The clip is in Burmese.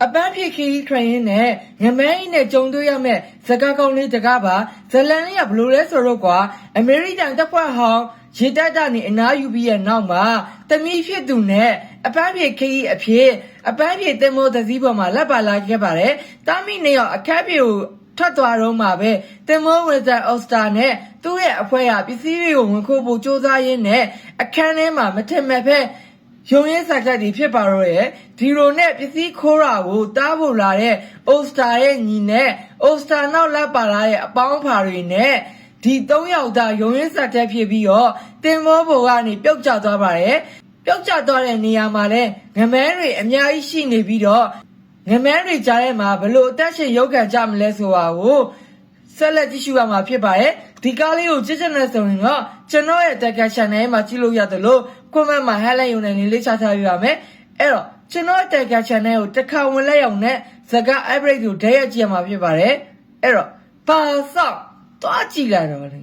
အပန်းဖြေခီးခရင်နဲ့ငမဲင်းနဲ့ကြုံတွေ့ရမဲ့စကားကောင်းလေးတကားပါဇလန်လေးကဘလို့လဲဆိုတော့ကွာအမေရိကန်တပ်ဖွဲ့ဟောင်းရေတပ်ကနေအနားယူပြီးရဲ့နောက်မှာတမီးဖြစ်သူနဲ့အပန်းဖြေခီးအဖြစ်အပန်းဖြေတင်မိုးသစည်းပေါ်မှာလက်ပါလာခဲ့ပါတယ်တာမီနှစ်ယောက်အခက်ပြေကိုထွက်သွားတော့မှာပဲတင်မိုးဝီဇာအော်စတာနဲ့သူ့ရဲ့အဖွဲ့ကပစ္စည်းတွေကိုဝင်ခိုးဖို့စ조사ရင်းနဲ့အခန်းထဲမှာမထင်မဲ့ဖက်ရုံရဲစားချက်တွေဖြစ်ပါတော့ရဲ့ဒီလိုနဲ့ပစ္စည်းခိုးတာကိုတားဖို့လာတဲ့အိုစတာရဲ့ညီနဲ့အိုစတာနောက်လက်ပါလာတဲ့အပေါင်းအဖာတွေနဲ့ဒီ၃ယောက်သားရုံရဲစားချက်ဖြစ်ပြီးတော့တင်မောဘိုကနေပြုတ်ကျသွားပါတယ်ပြုတ်ကျသွားတဲ့နေရာမှာလဲငမဲတွေအများကြီးရှိနေပြီးတော့ငမဲတွေကြားထဲမှာဘလို့အသက်ရှင်ရုပ်ခံကြမလဲဆိုတာကိုဆက်လက်ကြည့်ရှုရမှာဖြစ်ပါတယ်ဒီကားလေးကိုကြည့်ချင်တဲ့ဆိုရင်တော့ကျွန်တော်ရဲ့တက်ကာ channel မှာကြည့်လို့ရတယ်လို့ comment မှာ highlight ရုံနဲ့လေးချထားပြပါမယ်အဲ့တော့ကျွန်တော်တက်ကာ channel ကိုတစ်ခါဝင်လိုက်အောင်နဲ့စကား average ကိုဓာတ်ရိုက်ကြည့်ရမှာဖြစ်ပါတယ်အဲ့တော့ပါဆောက်သွားကြည့်လိုက်တော့လေ